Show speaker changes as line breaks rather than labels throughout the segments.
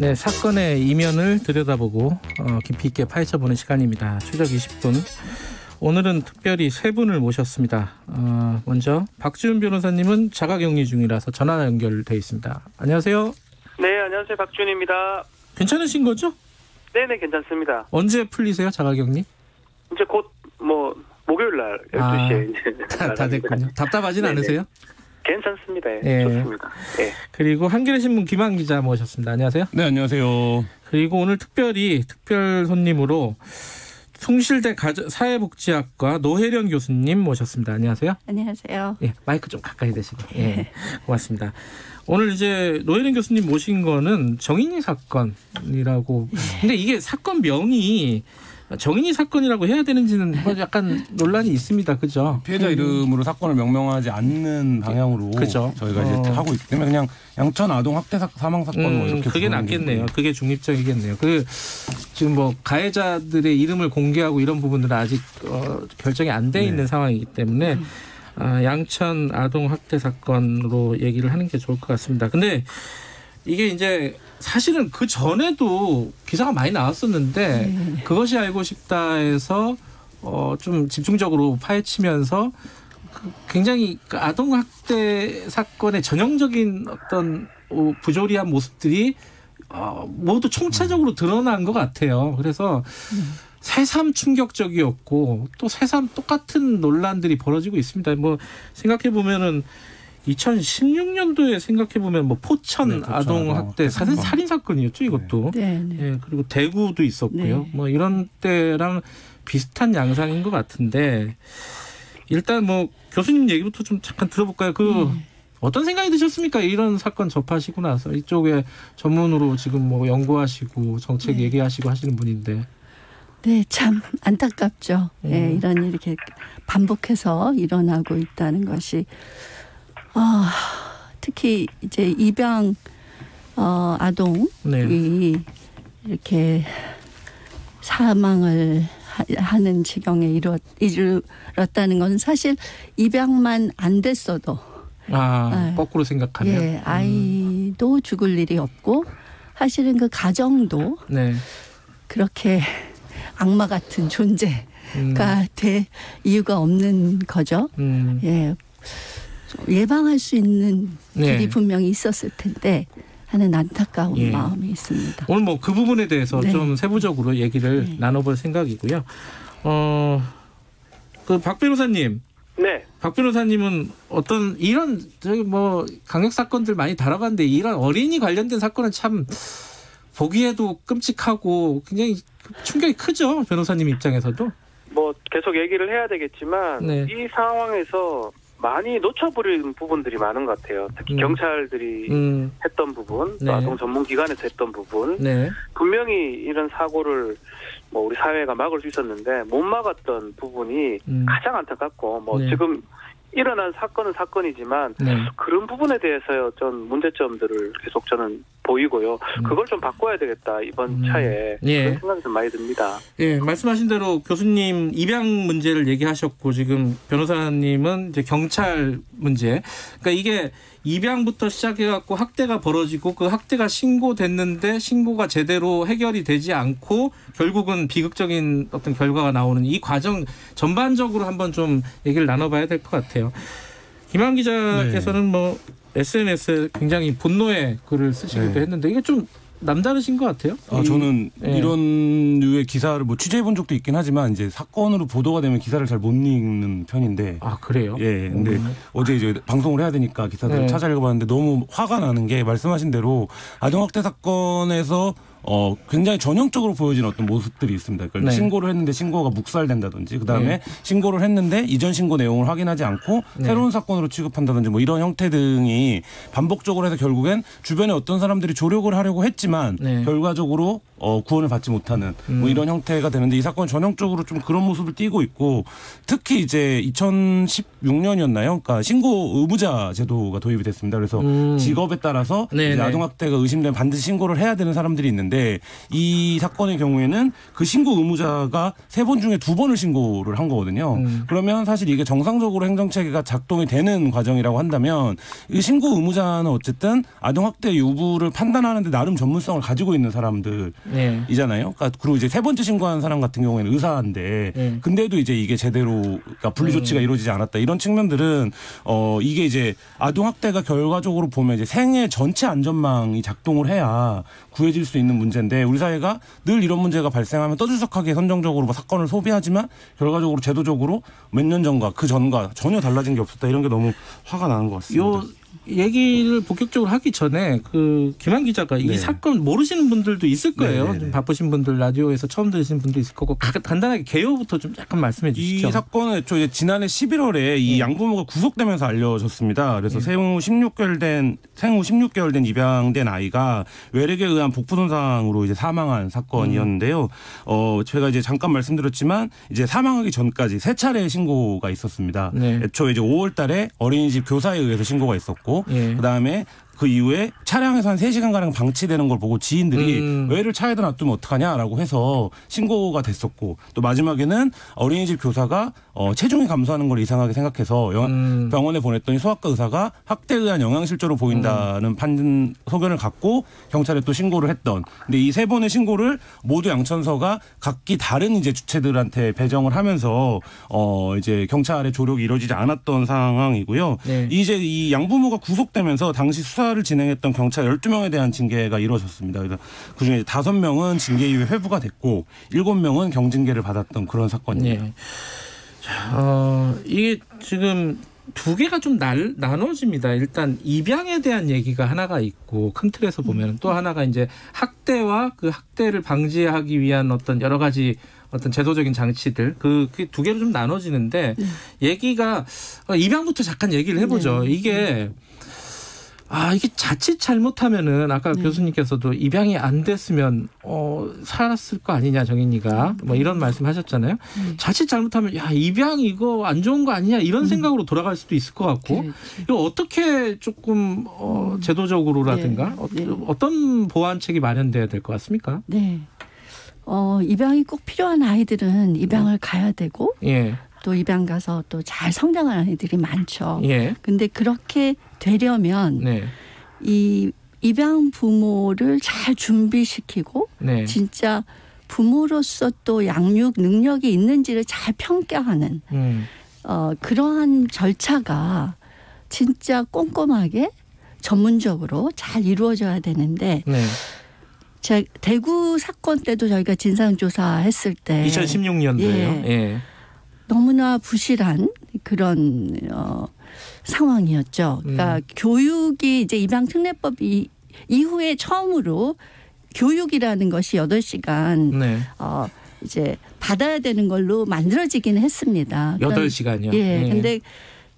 네, 사건의 이면을 들여다보고 깊이 있게 파헤쳐보는 시간입니다. 추적 20분. 오늘은 특별히 세 분을 모셨습니다. 먼저 박지훈 변호사님은 자가격리 중이라서 전화 연결돼 있습니다. 안녕하세요.
네, 안녕하세요. 박지훈입니다.
괜찮으신 거죠?
네네, 괜찮습니다.
언제 풀리세요, 자가격리?
이제 곧 목요일 날 12시에 이제
다 됐군요. 답답하진
네네.
않으세요?
괜찮습니다.
네.
좋습니다. 네.
그리고 한겨레신문 김한 기자 모셨습니다. 안녕하세요.
네, 안녕하세요.
그리고 오늘 특별 손님으로 숭실대 사회복지학과 노혜련 교수님 모셨습니다. 안녕하세요.
안녕하세요.
예, 마이크 좀 가까이 대시고. 예, 고맙습니다. 오늘 이제 노혜련 교수님 모신 거는 정인이 사건이라고. 근데 이게 사건명이 정인이 사건이라고 해야 되는지는 뭐 약간 논란이 있습니다. 그죠?
피해자 이름으로 사건을 명명하지 않는 방향으로
그죠?
저희가 이제 하고 있기 때문에 그냥 양천 아동 학대 사망 사건 뭐 이렇게
그게 낫겠네요. 그게 중립적이겠네요. 지금 뭐 가해자들의 이름을 공개하고 이런 부분들은 아직 결정이 안 돼 있는 상황이기 때문에 양천 아동 학대 사건으로 얘기를 하는 게 좋을 것 같습니다. 근데 이게 이제 사실은 그 전에도 기사가 많이 나왔었는데 그것이 알고 싶다에서 좀 집중적으로 파헤치면서 굉장히 아동 학대 사건의 전형적인 어떤 부조리한 모습들이 모두 총체적으로 드러난 것 같아요. 그래서 새삼 충격적이었고 또 새삼 똑같은 논란들이 벌어지고 있습니다. 뭐 생각해 보면은 2016년도에 생각해보면 포천 아동 학대 살인 사건이었죠, 이것도.
네.
예, 그리고 대구도 있었고요. 뭐 이런 때랑 비슷한 양상인 것 같은데 일단 교수님 얘기부터 좀 잠깐 들어볼까요? 어떤 생각이 드셨습니까? 이런 사건 접하시고 나서 이쪽에 전문으로 지금 연구하시고 정책 얘기하시고 하시는 분인데.
네, 참 안타깝죠. 네, 이런 일이 이렇게 반복해서 일어나고 있다는 것이. 특히 이제 입양 아동이 이렇게 사망을 하는 지경에 이르렀다는 건 사실 입양만 안 됐어도
거꾸로 생각하면
아이도 죽을 일이 없고 사실은 그 가정도 그렇게 악마 같은 존재가 될 이유가 없는 거죠. 예방할 수 있는 길이 분명히 있었을 텐데 하는 안타까운 마음이 있습니다.
오늘 그 부분에 대해서 좀 세부적으로 얘기를 나눠볼 생각이고요. 박 변호사님.
네.
박 변호사님은 어떤 이런 강력 사건들 많이 다뤄봤는데 이런 어린이 관련된 사건은 참 보기에도 끔찍하고 굉장히 충격이 크죠, 변호사님 입장에서도.
계속 얘기를 해야 되겠지만 이 상황에서 많이 놓쳐버린 부분들이 많은 것 같아요. 특히 경찰들이 했던 부분, 또 아동 전문기관에서 했던 부분. 분명히 이런 사고를 우리 사회가 막을 수 있었는데 못 막았던 부분이 가장 안타깝고 지금 일어난 사건은 사건이지만 그런 부분에 대해서 좀 문제점들을 계속 저는 보이고요. 그걸 좀 바꿔야 되겠다 이번 차에 그런 생각이 좀 많이 듭니다.
예, 말씀하신 대로 교수님 입양 문제를 얘기하셨고 지금 변호사님은 이제 경찰 문제. 그러니까 이게 입양부터 시작해갖고 학대가 벌어지고 그 학대가 신고됐는데 신고가 제대로 해결이 되지 않고 결국은 비극적인 어떤 결과가 나오는 이 과정 전반적으로 한번 좀 얘기를 나눠봐야 될 것 같아요. 김한 기자께서는 SNS에 굉장히 분노의 글을 쓰시기도 했는데 이게 좀 남다르신 것 같아요.
저는 이런 류의 기사를 취재해본 적도 있긴 하지만 이제 사건으로 보도가 되면 기사를 잘 못 읽는 편인데.
그래요?
예. 근데 어제 이제 방송을 해야 되니까 기사들을 찾아 읽어봤는데 너무 화가 나는 게 말씀하신 대로 아동학대 사건에서 굉장히 전형적으로 보여진 어떤 모습들이 있습니다. 그러니까 신고를 했는데 신고가 묵살된다든지 그다음에 신고를 했는데 이전 신고 내용을 확인하지 않고 새로운 사건으로 취급한다든지 이런 형태 등이 반복적으로 해서 결국엔 주변에 어떤 사람들이 조력을 하려고 했지만 결과적으로 구원을 받지 못하는 뭐 이런 형태가 되는데 이 사건 전형적으로 좀 그런 모습을 띠고 있고 특히 이제 2016년이었나요? 그러니까 신고 의무자 제도가 도입이 됐습니다. 그래서 직업에 따라서 이제 아동학대가 의심되면 반드시 신고를 해야 되는 사람들이 있는데 이 사건의 경우에는 그 신고 의무자가 3번 중에 2번을 신고를 한 거거든요. 그러면 사실 이게 정상적으로 행정체계가 작동이 되는 과정이라고 한다면 이 신고 의무자는 어쨌든 아동학대 유부를 판단하는데 나름 전문성을 가지고 있는 사람들이잖아요. 그러니까 그리고 이제 3번째 신고한 사람 같은 경우에는 의사인데 근데도 이제 이게 제대로 그러니까 분리 조치가 이루어지지 않았다. 이런 측면들은 이게 이제 아동학대가 결과적으로 보면 이제 생애 전체 안전망이 작동을 해야 구해질 수 있는 문제인데 우리 사회가 늘 이런 문제가 발생하면 떠들썩하게 선정적으로 뭐 사건을 소비하지만 결과적으로 제도적으로 몇 년 전과 그 전과 전혀 달라진 게 없었다. 이런 게 너무 화가 나는 것 같습니다.
요 얘기를 본격적으로 하기 전에 그 김한 기자가 이 사건 모르시는 분들도 있을 거예요. 좀 바쁘신 분들 라디오에서 처음 들으시는 분도 있을 거고 간단하게 개요부터 좀 약간 말씀해 주시죠.
이 사건은 지난해 11월에 이 양부모가 구속되면서 알려졌습니다. 그래서 생후 16개월 된 입양된 아이가 외력에 의한 복부 손상으로 이제 사망한 사건이었는데요. 제가 이제 잠깐 말씀드렸지만 이제 사망하기 전까지 3차례 신고가 있었습니다. 애초에 이제 5월달에 어린이집 교사에 의해서 신고가 있었고. 그다음에 그 이후에 차량에서 한 3시간가량 방치되는 걸 보고 지인들이 애를 차에다 놔두면 어떡하냐라고 해서 신고가 됐었고 또 마지막에는 어린이집 교사가 체중이 감소하는 걸 이상하게 생각해서 병원에 보냈더니 소아과 의사가 학대에 의한 영양실조로 보인다는 소견을 갖고 경찰에 또 신고를 했던. 근데 이 3번의 신고를 모두 양천서가 각기 다른 이제 주체들한테 배정을 하면서 이제 경찰의 조력이 이루어지지 않았던 상황이고요. 이제 이 양부모가 구속되면서 당시 수사를 진행했던 경찰 12명에 대한 징계가 이루어졌습니다. 그래서 그중에 5명은 징계 이후에 회부가 됐고 7명은 경징계를 받았던 그런 사건입니다.
이게 지금 두 개가 좀 나눠집니다. 일단 입양에 대한 얘기가 하나가 있고 큰 틀에서 보면 또 하나가 이제 학대와 그 학대를 방지하기 위한 어떤 여러 가지 어떤 제도적인 장치들 그 두 개로 좀 나눠지는데 얘기가 입양부터 잠깐 얘기를 해보죠. 이게 자칫 잘못하면은 아까 교수님께서도 입양이 안 됐으면 살았을 거 아니냐 정인이가 뭐 이런 말씀하셨잖아요. 자칫 잘못하면 입양 이거 안 좋은 거 아니냐 이런 생각으로 돌아갈 수도 있을 것 같고 이거 어떻게 조금 제도적으로라든가 어떤 보완책이 마련돼야 될 것 같습니까?
입양이 꼭 필요한 아이들은 입양을 가야 되고 또 입양 가서 또 잘 성장하는 아이들이 많죠. 근데 그렇게 되려면 이 입양 부모를 잘 준비시키고 진짜 부모로서 또 양육 능력이 있는지를 잘 평가하는 그러한 절차가 진짜 꼼꼼하게 전문적으로 잘 이루어져야 되는데 대구 사건 때도 저희가 진상조사했을 때
2016년도에요.
너무나 부실한 그런 상황이었죠. 그러니까 교육이 이제 입양특례법 이후에 처음으로 교육이라는 것이 8시간 이제 받아야 되는 걸로 만들어지기는 했습니다.
8시간이요?
근데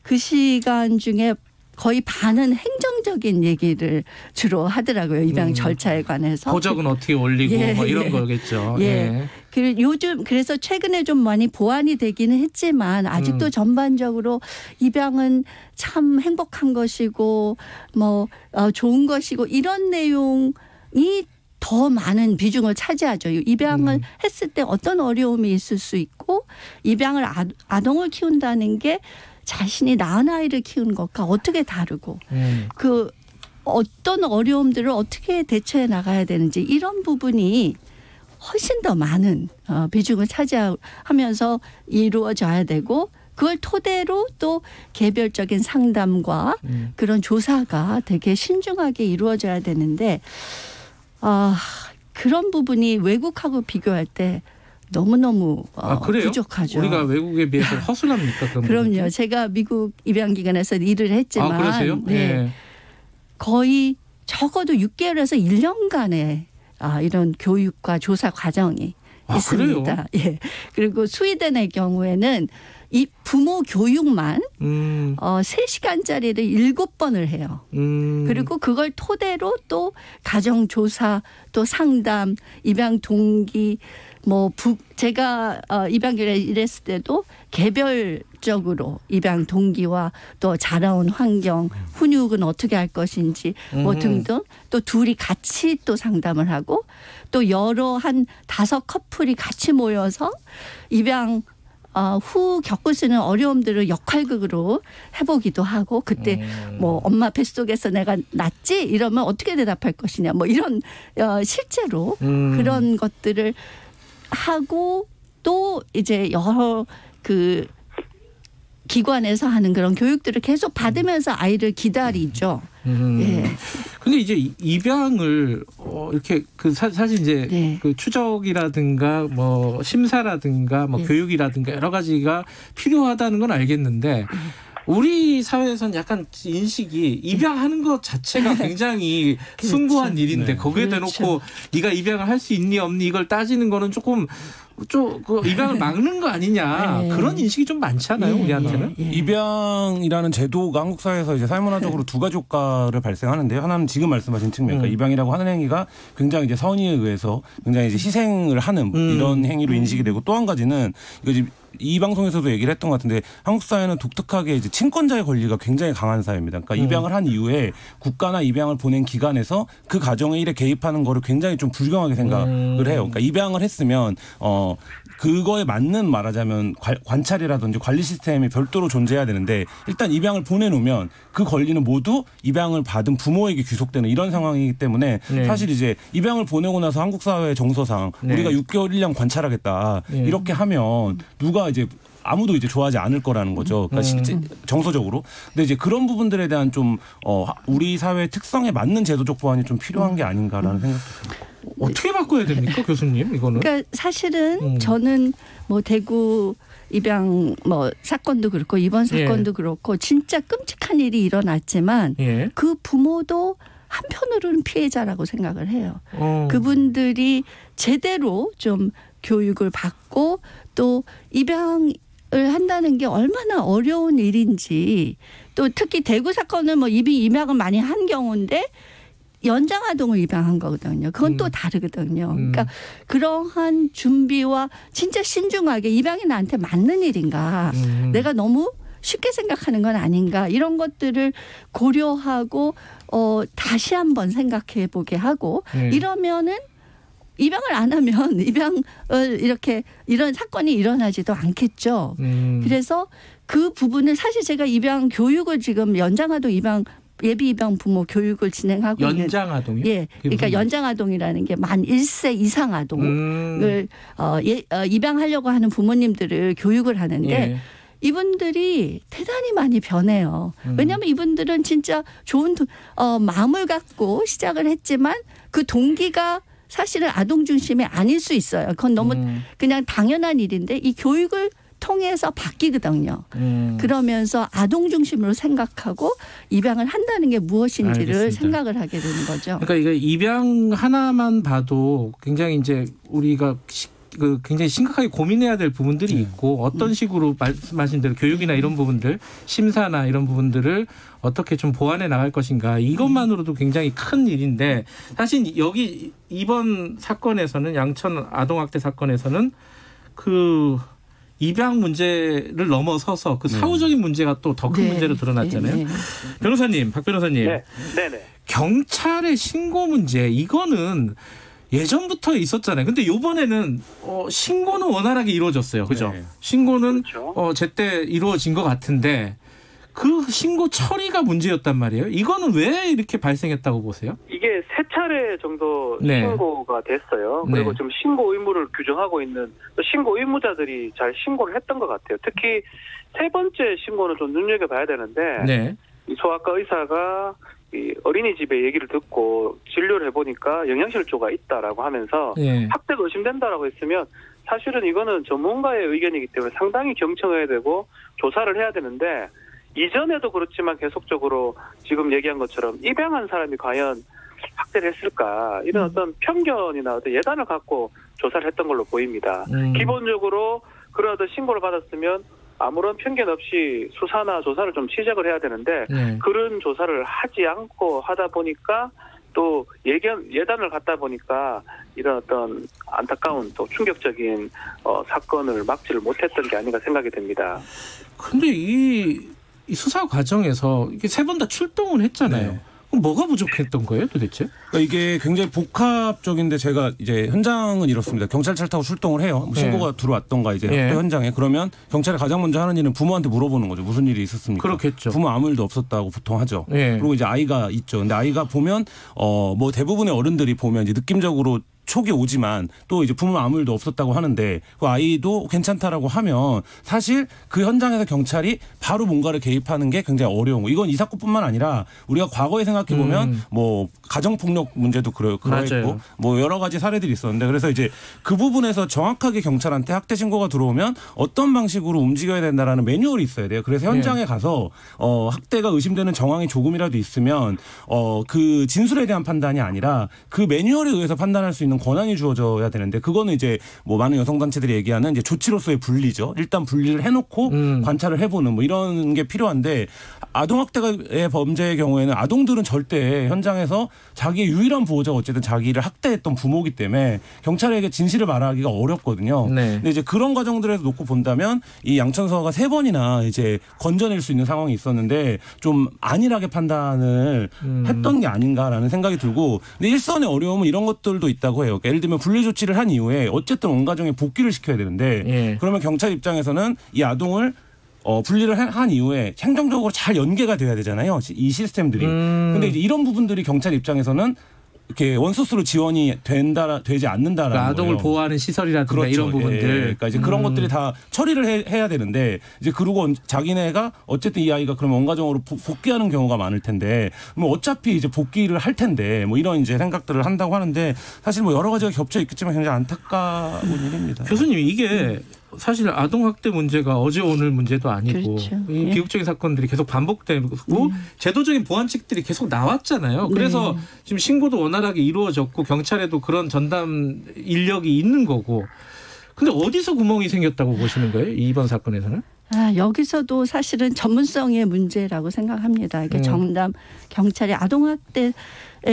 그 시간 중에 거의 반은 행정적인 얘기를 주로 하더라고요. 입양 절차에 관해서.
보적은 어떻게 올리고 뭐 이런 거겠죠.
그리고 요즘 그래서 최근에 좀 많이 보완이 되기는 했지만 아직도 전반적으로 입양은 참 행복한 것이고 뭐 좋은 것이고 이런 내용이 더 많은 비중을 차지하죠. 입양을 했을 때 어떤 어려움이 있을 수 있고 입양을 아동을 키운다는 게 자신이 낳은 아이를 키우는 것과 어떻게 다르고 그 어떤 어려움들을 어떻게 대처해 나가야 되는지 이런 부분이 훨씬 더 많은 비중을 차지하면서 이루어져야 되고 그걸 토대로 또 개별적인 상담과 그런 조사가 되게 신중하게 이루어져야 되는데 그런 부분이 외국하고 비교할 때 너무너무 부족하죠.
우리가 외국에 비해서 허술합니까?
그럼요. 제가 미국 입양기관에서 일을 했지만
그러세요?
거의 적어도 6개월에서 1년간의 이런 교육과 조사 과정이 있습니다.
그래요?
그리고 스웨덴의 경우에는 이 부모 교육만 3시간짜리를 7번을 해요. 그리고 그걸 토대로 또 가정조사, 또 상담, 입양 동기, 제가 입양길에 일했을 때도 개별적으로 입양 동기와 또 자라온 환경, 훈육은 어떻게 할 것인지 등등, 또 둘이 같이 또 상담을 하고, 또 여러 한 5 커플이 같이 모여서 입양 후 겪을 수 있는 어려움들을 역할극으로 해보기도 하고, 그때 엄마 뱃속에서 내가 낳지? 이러면 어떻게 대답할 것이냐, 이런 실제로 그런 것들을 하고, 또 이제 여러 기관에서 하는 그런 교육들을 계속 받으면서 아이를 기다리죠. 예.
근데 이제 입양을 이렇게 사실 이제
네.
추적이라든가 심사라든가 교육이라든가 여러 가지가 필요하다는 건 알겠는데, 우리 사회에서는 약간 인식이 입양하는 것 자체가 굉장히 숭고한 일인데, 거기에 대놓고 네가 입양을 할 수 있니 없니 이걸 따지는 거는 조금 입양을 막는 거 아니냐, 그런 인식이 좀 많지 않아요, 우리한테는?
입양이라는 제도가 한국 사회에서 이제 사회문화적으로 2가지 효과를 발생하는데요. 하나는 지금 말씀하신 측면, 그러니까 입양이라고 하는 행위가 굉장히 이제 선의에 의해서 굉장히 이제 희생을 하는 이런 행위로 인식이 되고, 또 한 가지는 이거 이제 이 방송에서도 얘기를 했던 것 같은데, 한국 사회는 독특하게 이제 친권자의 권리가 굉장히 강한 사회입니다. 그러니까 입양을 한 이후에 국가나 입양을 보낸 기관에서 그 가정의 일에 개입하는 거를 굉장히 좀 불경하게 생각을 해요. 그러니까 입양을 했으면 그거에 맞는, 말하자면 관찰이라든지 관리 시스템이 별도로 존재해야 되는데, 일단 입양을 보내놓으면 그 권리는 모두 입양을 받은 부모에게 귀속되는 이런 상황이기 때문에, 사실 이제 입양을 보내고 나서 한국 사회의 정서상 우리가 6개월 1년 관찰하겠다 이렇게 하면 누가 이제 아무도 이제 좋아하지 않을 거라는 거죠. 그러니까 실제 정서적으로. 근데 이제 그런 부분들에 대한 좀 우리 사회의 특성에 맞는 제도적 보완이 좀 필요한 게 아닌가라는 생각도 듭니다.
어떻게 바꿔야 됩니까, 교수님? 이거는?
그러니까 사실은 저는 대구 입양 사건도 그렇고 이번 사건도 그렇고 진짜 끔찍한 일이 일어났지만 그 부모도 한편으로는 피해자라고 생각을 해요. 그분들이 제대로 좀 교육을 받고, 또 입양을 한다는 게 얼마나 어려운 일인지, 또 특히 대구 사건은 이미 입양을 많이 한 경우인데 연장아동을 입양한 거거든요. 그건 또 다르거든요. 그러니까 그러한 준비와 진짜 신중하게 입양이 나한테 맞는 일인가, 내가 너무 쉽게 생각하는 건 아닌가, 이런 것들을 고려하고 다시 한번 생각해 보게 하고, 이러면은 입양을 안 하면 입양을 이런 사건이 일어나지도 않겠죠. 그래서 그 부분은 사실 제가 입양 교육을 지금 연장아동 입양 예비 입양 부모 교육을 진행하고 있는,
연장아동이요?
예, 그러니까 연장아동이라는 게 만 1세 이상 아동을 입양하려고 하는 부모님들을 교육을 하는데, 이분들이 대단히 많이 변해요. 왜냐하면 이분들은 진짜 좋은 마음을 갖고 시작을 했지만 그 동기가 사실은 아동 중심이 아닐 수 있어요. 그건 너무 그냥 당연한 일인데, 이 교육을 통해서 바뀌거든요. 그러면서 아동 중심으로 생각하고 입양을 한다는 게 무엇인지를 알겠습니다. 생각을 하게 되는 거죠.
그러니까 이게 입양 하나만 봐도 굉장히 이제 우리가 굉장히 심각하게 고민해야 될 부분들이 있고, 어떤 식으로 말씀하신 대로 교육이나 이런 부분들, 심사나 이런 부분들을 어떻게 좀 보완해 나갈 것인가, 이것만으로도 굉장히 큰 일인데, 사실 여기 이번 사건에서는, 양천 아동학대 사건에서는 입양 문제를 넘어서서 사후적인 문제가 또 더 큰 문제로 드러났잖아요. 변호사님, 박 변호사님.
네네.
경찰의 신고 문제, 이거는 예전부터 있었잖아요. 근데 이번에는 신고는 원활하게 이루어졌어요. 그죠? 신고는 그렇죠. 제때 이루어진 것 같은데, 그 신고 처리가 문제였단 말이에요. 이거는 왜 이렇게 발생했다고 보세요?
이게 3차례 정도 신고가 됐어요. 그리고 좀 신고 의무를 규정하고 있는 신고 의무자들이 잘 신고를 했던 것 같아요. 특히 3번째 신고는 좀 눈여겨봐야 되는데, 이 소아과 의사가 이 어린이집의 얘기를 듣고 진료를 해보니까 영양실조가 있다라고 하면서 학대가 의심된다라고 했으면, 사실은 이거는 전문가의 의견이기 때문에 상당히 경청해야 되고 조사를 해야 되는데, 이전에도 그렇지만 계속적으로 지금 얘기한 것처럼 입양한 사람이 과연 학대를 했을까, 이런 어떤 편견이나 어떤 예단을 갖고 조사를 했던 걸로 보입니다. 기본적으로 그러한 신고를 받았으면 아무런 편견 없이 수사나 조사를 좀 시작을 해야 되는데 그런 조사를 하지 않고 하다 보니까 또 예단을 갖다 보니까 이런 어떤 안타까운 또 충격적인 사건을 막지를 못했던 게 아닌가 생각이 됩니다.
그런데 이 수사 과정에서 이게 3번 다 출동을 했잖아요. 네. 그럼 뭐가 부족했던 거예요, 도대체?
그러니까 이게 굉장히 복합적인데 제가 이제 현장은 이렇습니다. 경찰차를 타고 출동을 해요. 신고가 들어왔던가 이제 학대 현장에 그러면 경찰이 가장 먼저 하는 일은 부모한테 물어보는 거죠. 무슨 일이 있었습니까?
그렇겠죠.
부모 아무 일도 없었다고 보통 하죠. 그리고 이제 아이가 있죠. 근데 아이가 보면 뭐 대부분의 어른들이 보면 이제 느낌적으로 촉이 오지만 또 이제 부모 아무 일도 없었다고 하는데 그 아이도 괜찮다라고 하면 사실 그 현장에서 경찰이 바로 뭔가를 개입하는 게 굉장히 어려운 거. 이건 이 사건뿐만 아니라 우리가 과거에 생각해 보면 뭐 가정폭력 문제도 그러했고 뭐 여러 가지 사례들이 있었는데 그래서 이제 그 부분에서 정확하게 경찰한테 학대 신고가 들어오면 어떤 방식으로 움직여야 된다라는 매뉴얼이 있어야 돼요. 그래서 현장에 가서 학대가 의심되는 정황이 조금이라도 있으면 그 진술에 대한 판단이 아니라 그 매뉴얼에 의해서 판단할 수 있는 권한이 주어져야 되는데 그거는 이제 뭐 많은 여성단체들이 얘기하는 이제 조치로서의 분리죠. 일단 분리를 해놓고 관찰을 해보는 뭐 이런 게 필요한데 아동학대의 범죄의 경우에는 아동들은 절대 현장에서 자기의 유일한 보호자가 어쨌든 자기를 학대했던 부모이기 때문에 경찰에게 진실을 말하기가 어렵거든요. 근데 이제 그런 과정들에서 놓고 본다면 이 양천서가 3번이나 이제 건져낼 수 있는 상황이 있었는데 좀 안일하게 판단을 했던 게 아닌가라는 생각이 들고 근데 일선의 어려움은 이런 것들도 있다고 해요. 그러니까 예를 들면 분리 조치를 한 이후에 어쨌든 온 가정에 복귀를 시켜야 되는데 그러면 경찰 입장에서는 이 아동을 분리를 한 이후에 행정적으로 잘 연계가 돼야 되잖아요. 이 시스템들이. 근데 이제 이런 부분들이 경찰 입장에서는 이렇게 원소스로 지원이 되지 않는다라는
그러니까 아동을
거예요.
보호하는 시설이라든가 그렇죠. 이런 부분들.
그러니까 이제 그런 것들이 다 처리를 해야 되는데 이제 그러고 자기네가 어쨌든 이 아이가 그럼 원가정으로 복귀하는 경우가 많을 텐데 뭐 어차피 이제 복귀를 할 텐데 뭐 이런 이제 생각들을 한다고 하는데 사실 뭐 여러 가지가 겹쳐 있겠지만 굉장히 안타까운 일입니다.
교수님 이게 사실 아동학대 문제가 어제 오늘 문제도 아니고
그렇죠.
이 비극적인 사건들이 계속 반복되고 제도적인 보완책들이 계속 나왔잖아요. 그래서 지금 신고도 원활하게 이루어졌고 경찰에도 그런 전담 인력이 있는 거고. 근데 어디서 구멍이 생겼다고 보시는 거예요? 이번 사건에서는?
여기서도 사실은 전문성의 문제라고 생각합니다. 이게 정담 경찰이 아동학대에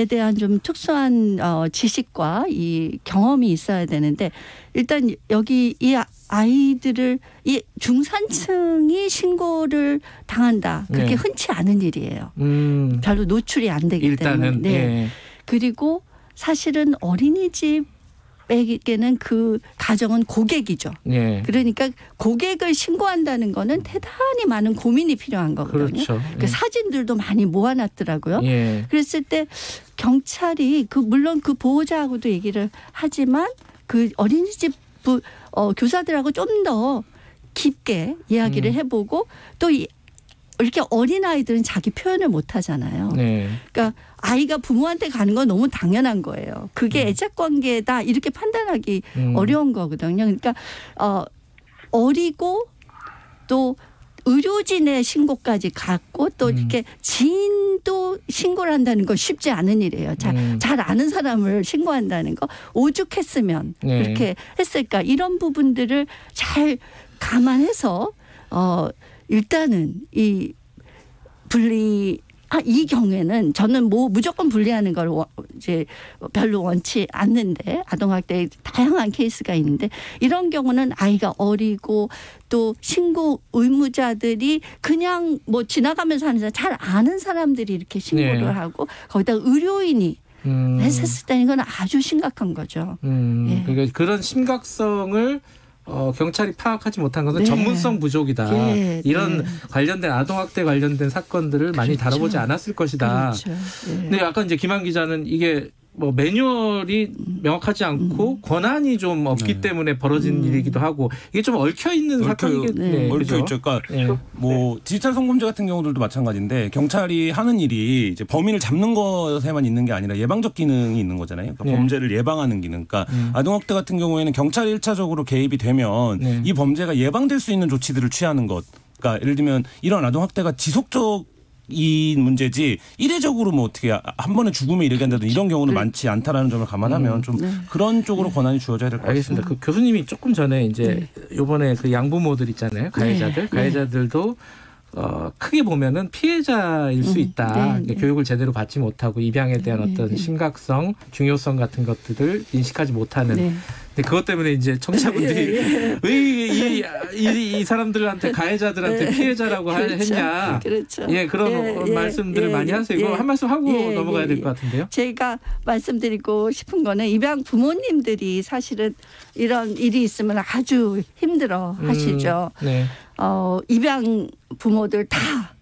대한 좀 특수한 지식과 이 경험이 있어야 되는데 일단 여기 이 아이들을 이 중산층이 신고를 당한다. 그게 흔치 않은 일이에요. 별로 노출이 안 되기
일단은,
때문에. 그리고 사실은 어린이집 에게는 그 가정은 고객이죠. 그러니까 고객을 신고한다는 거는 대단히 많은 고민이 필요한 거거든요.
그렇죠.
그 사진들도 많이 모아놨더라고요. 그랬을 때 경찰이 물론 그 보호자하고도 얘기를 하지만 그 어린이집 교사들하고 좀 더 깊게 이야기를 해보고 또 이렇게 어린아이들은 자기 표현을 못 하잖아요. 그러니까 아이가 부모한테 가는 건 너무 당연한 거예요. 그게 애착관계다 이렇게 판단하기 어려운 거거든요. 그러니까 어리고 또 의료진의 신고까지 갔고 또 이렇게 지인도 신고를 한다는 거 쉽지 않은 일이에요. 잘 아는 사람을 신고한다는 거 오죽했으면 그렇게 했을까. 이런 부분들을 잘 감안해서 일단은 이 이 경우에는 저는 무조건 분리하는 걸 이제 별로 원치 않는데 아동학대의 다양한 케이스가 있는데 이런 경우는 아이가 어리고 또 신고 의무자들이 그냥 뭐 지나가면서 하는 사람 잘 아는 사람들이 이렇게 신고를 하고 거기다 의료인이 했을 때는 이건 아주 심각한 거죠.
그러니까 그런 심각성을 경찰이 파악하지 못한 것은 전문성 부족이다. 이런 관련된 아동학대 관련된 사건들을 많이 다뤄보지 않았을 것이다. 근데 아까 이제 김한 기자는 이게 뭐 매뉴얼이 명확하지 않고 권한이 좀 없기 때문에 벌어진 일이기도 하고 이게 좀 얽혀 있는 사건이겠네요.
얽혀 있죠. 그러니까 뭐 디지털 성범죄 같은 경우들도 마찬가지인데 경찰이 하는 일이 이제 범인을 잡는 것에만 있는 게 아니라 예방적 기능이 있는 거잖아요. 그러니까 범죄를 예방하는 기능. 그러니까 아동학대 같은 경우에는 경찰이 1차적으로 개입이 되면 이 범죄가 예방될 수 있는 조치들을 취하는 것. 그러니까 예를 들면 이런 아동학대가 지속적 문제지 이례적으로 뭐 어떻게 한 번에 죽음에 이르게 한다든 이런 경우는 많지 않다라는 점을 감안하면 좀 그런 쪽으로 권한이 주어져야 될 것 같습니다.
알겠습니다. 그 교수님이 조금 전에 이제 요번에 그 양부모들 있잖아요. 가해자들도 크게 보면은 피해자일 수 있다. 교육을 제대로 받지 못하고 입양에 대한 어떤 심각성, 중요성 같은 것들을 인식하지 못하는. 근데 그것 때문에 이제 청취자분들이 왜 이 사람들한테 가해자들한테 피해자라고 했냐.
그렇죠.
예, 그런 말씀들을 많이 하세요. 이거 한 말씀 하고 넘어가야 될 것 같은데요.
제가 말씀드리고 싶은 거는 입양 부모님들이 사실은 이런 일이 있으면 아주 힘들어 하시죠. 입양 부모들 다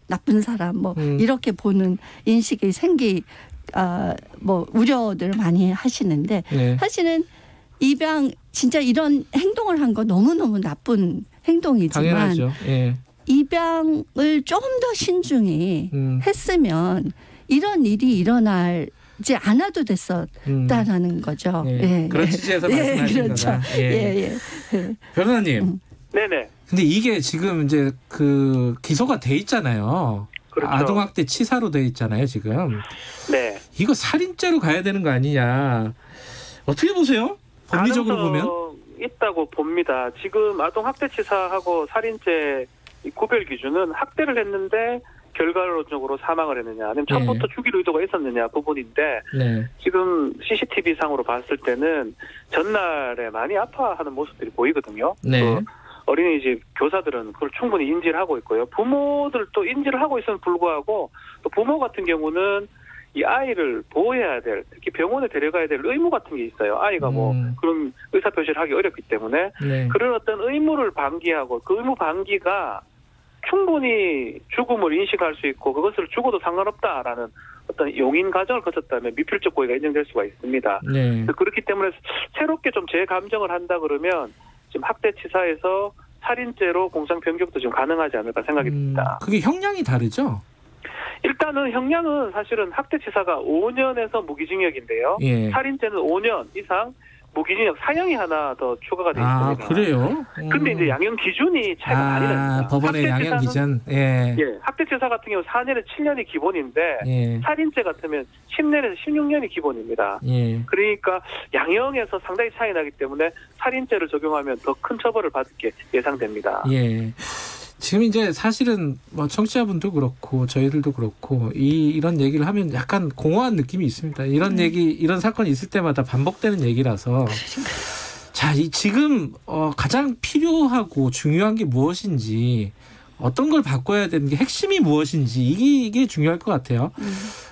나쁜 사람 뭐 이렇게 보는 인식이 뭐 우려들 많이 하시는데 사실은 입양 진짜 이런 행동을 한 거 너무너무 나쁜 행동이지만
당연하죠.
입양을 좀 더 신중히 했으면 이런 일이 일어나지 않아도 됐었다라는 거죠.
그런 취지에서 말씀하신
그렇죠.
거다. 변호사님.
네네.
근데 이게 지금 이제 그 기소가 돼 있잖아요.
그렇죠.
아동학대 치사로 돼 있잖아요, 지금.
네.
이거 살인죄로 가야 되는 거 아니냐. 어떻게 보세요? 법리적으로 보면?
있다고 봅니다. 지금 아동학대치사하고 살인죄 구별 기준은 학대를 했는데 결과론적으로 사망을 했느냐 아니면 처음부터 죽일 의도가 있었느냐 부분인데 지금 CCTV상으로 봤을 때는 전날에 많이 아파하는 모습들이 보이거든요. 그 어린이집 교사들은 그걸 충분히 인지를 하고 있고요. 부모들도 인지를 하고 있음에도 불구하고 또 부모 같은 경우는 이 아이를 보호해야 될, 특히 병원에 데려가야 될 의무 같은 게 있어요. 아이가 뭐 그런 의사표시를 하기 어렵기 때문에 그런 어떤 의무를 방기하고 그 의무 방기가 충분히 죽음을 인식할 수 있고 그것을 죽어도 상관없다라는 어떤 용인 과정을 거쳤다면 미필적 고의가 인정될 수가 있습니다. 그렇기 때문에 새롭게 좀 재감정을 한다 그러면 지금 학대치사에서 살인죄로 공상 변경도 좀 가능하지 않을까 생각이 듭니다.
그게 형량이 다르죠?
일단은 형량은 사실은 학대치사가 5년에서 무기징역인데요. 살인죄는 5년 이상 무기징역 사형이 하나 더 추가가 되어 있습니다.
아, 그래요?
근데 이제 양형 기준이 차이가 많이 납니다.
법원의 양형 기준.
학대치사 같은 경우 4년에서 7년이 기본인데 살인죄 같으면 10년에서 16년이 기본입니다. 그러니까 양형에서 상당히 차이 나기 때문에 살인죄를 적용하면 더 큰 처벌을 받을 게 예상됩니다.
지금 이제 사실은 뭐 청취자분도 그렇고 저희들도 그렇고 이런 얘기를 하면 약간 공허한 느낌이 있습니다. 이런 얘기, 이런 사건이 있을 때마다 반복되는 얘기라서. 자, 지금 가장 필요하고 중요한 게 무엇인지, 어떤 걸 바꿔야 되는 게 핵심이 무엇인지 이게 중요할 것 같아요.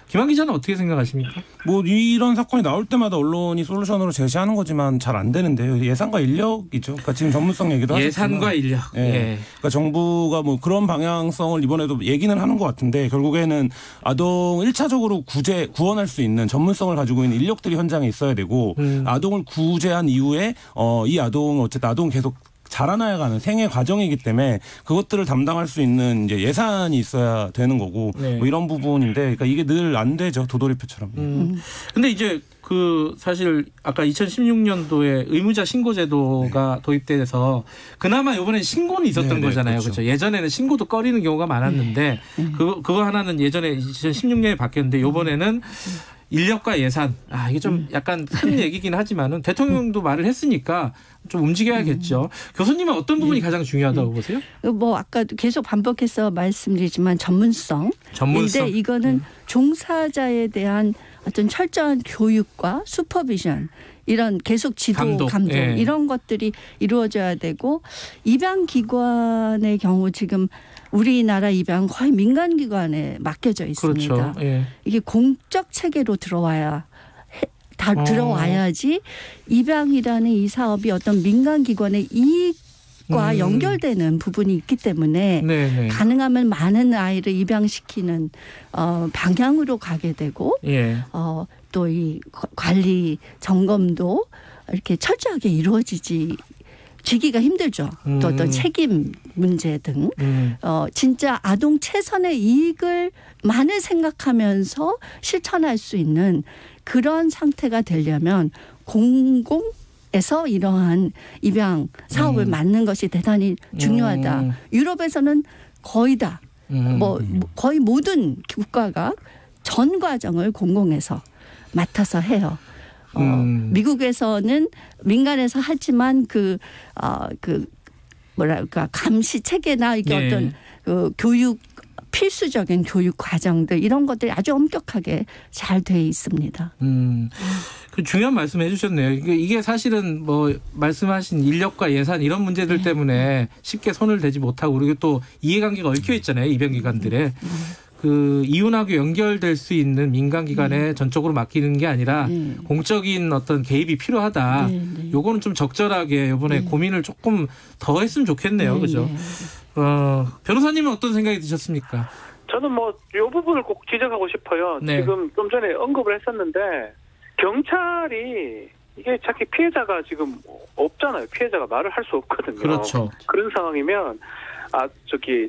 김한 기자는 어떻게 생각하십니까?
뭐 이런 사건이 나올 때마다 언론이 솔루션으로 제시하는 거지만 잘 안 되는데요. 예산과 인력이죠. 그러니까 지금 전문성 얘기도 하셨지만
예산과 인력.
그러니까 정부가 뭐 그런 방향성을 이번에도 얘기는 하는 것 같은데 결국에는 아동 1차적으로 구원할 수 있는 전문성을 가지고 있는 인력들이 현장에 있어야 되고 아동을 구제한 이후에 이 아동은 어쨌든 아동 계속 자라나가는 생애 과정이기 때문에 그것들을 담당할 수 있는 이제 예산이 있어야 되는 거고 뭐 이런 부분인데 그러니까 이게 늘 안 되죠. 도돌이표처럼.
근데 이제 그 사실 아까 2016년도에 의무자 신고제도가 도입돼서 그나마 이번에 신고는 있었던 거잖아요. 그렇죠. 예전에는 신고도 꺼리는 경우가 많았는데 그거 하나는 예전에 2016년에 바뀌었는데 이번에는 인력과 예산. 이게 좀 약간 큰 얘기긴 하지만은 대통령도 말을 했으니까 좀 움직여야겠죠. 교수님은 어떤 부분이 가장 중요하다고 보세요?
뭐 아까도 계속 반복해서 말씀드리지만 전문성. 근데 이거는 종사자에 대한 어떤 철저한 교육과 슈퍼비전 이런 계속 지도 감독 이런 것들이 이루어져야 되고 입양기관의 경우 지금 우리나라 입양 거의 민간기관에 맡겨져 있습니다.
그렇죠.
이게 공적 체계로 들어와야지 입양이라는 이 사업이 어떤 민간기관의 이익과 연결되는 부분이 있기 때문에 가능하면 많은 아이를 입양시키는 방향으로 가게 되고 또 이 관리 점검도 이렇게 철저하게 지기가 힘들죠. 또 어떤 책임 문제 등 진짜 아동 최선의 이익을 만을 생각하면서 실천할 수 있는 그런 상태가 되려면 공공에서 이러한 입양 사업을 맡는 것이 대단히 중요하다. 유럽에서는 거의 다 뭐 거의 모든 국가가 전 과정을 공공에서 맡아서 해요. 미국에서는 민간에서 하지만 그 뭐랄까 감시 체계나 이게 네. 어떤 그 교육 필수적인 교육 과정들 이런 것들이 아주 엄격하게 잘 돼 있습니다.
그 중요한 말씀 해주셨네요. 이게 사실은 뭐 말씀하신 인력과 예산 이런 문제들 때문에 쉽게 손을 대지 못하고 그리고 또 이해관계가 얽혀 있잖아요. 입양기관들에. 그 이윤하고 연결될 수 있는 민간기관에 전적으로 맡기는 게 아니라 공적인 어떤 개입이 필요하다. 요거는 좀 적절하게 이번에 고민을 조금 더 했으면 좋겠네요. 그죠? 변호사님은 어떤 생각이 드셨습니까?
저는 뭐 이 부분을 꼭 지적하고 싶어요. 네. 지금 좀 전에 언급을 했었는데 경찰이 이게 자기 피해자가 지금 없잖아요. 피해자가 말을 할 수 없거든요.
그렇죠.
그런 상황이면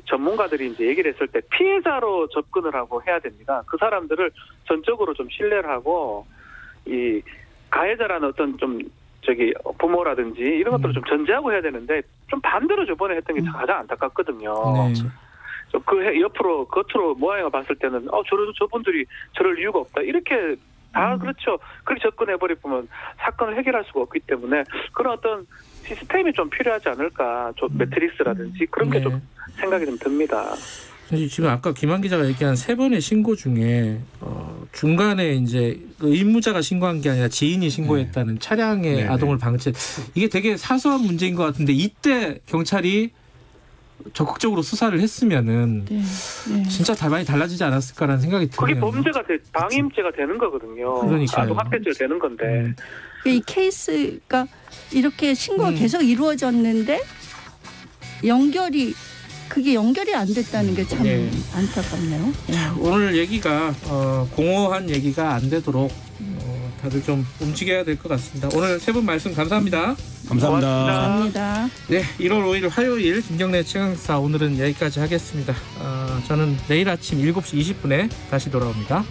전문가들이 이제 얘기를 했을 때 피해자로 접근을 하고 해야 됩니다. 그 사람들을 전적으로 좀 신뢰를 하고 이 가해자라는 어떤 부모라든지 이런 것들을 좀 전제하고 해야 되는데 좀 반대로 저번에 했던 게 가장 안타깝거든요. 네. 그 옆으로 겉으로 모양을 봤을 때는 저분들이 저럴 이유가 없다 이렇게 다 그렇죠. 그렇게 접근해버리면 사건을 해결할 수가 없기 때문에 그런 어떤 시스템이 좀 필요하지 않을까. 매트릭스라든지 그런 게 좀 생각이 좀 듭니다.
지금 아까 김한 기자가 얘기한 3번의 신고 중에 중간에 이제 그 의무자가 신고한 게 아니라 지인이 신고했다는 차량의 아동을 방치. 이게 되게 사소한 문제인 것 같은데 이때 경찰이 적극적으로 수사를 했으면은 진짜 많이 달라지지 않았을까라는 생각이 드네요.
그게 범죄가 방임죄가 되는 거거든요.
그러니까요.
아동학대죄가 되는 건데.
이 케이스가 이렇게 신고가 계속 이루어졌는데 그게 연결이 안 됐다는 게 참 안타깝네요.
자, 오늘 얘기가 공허한 얘기가 안 되도록 다들 좀 움직여야 될 것 같습니다. 오늘 3분 말씀 감사합니다.
감사합니다.
네, 1월 5일 화요일 김경래 최강시사 오늘은 여기까지 하겠습니다. 저는 내일 아침 7시 20분에 다시 돌아옵니다.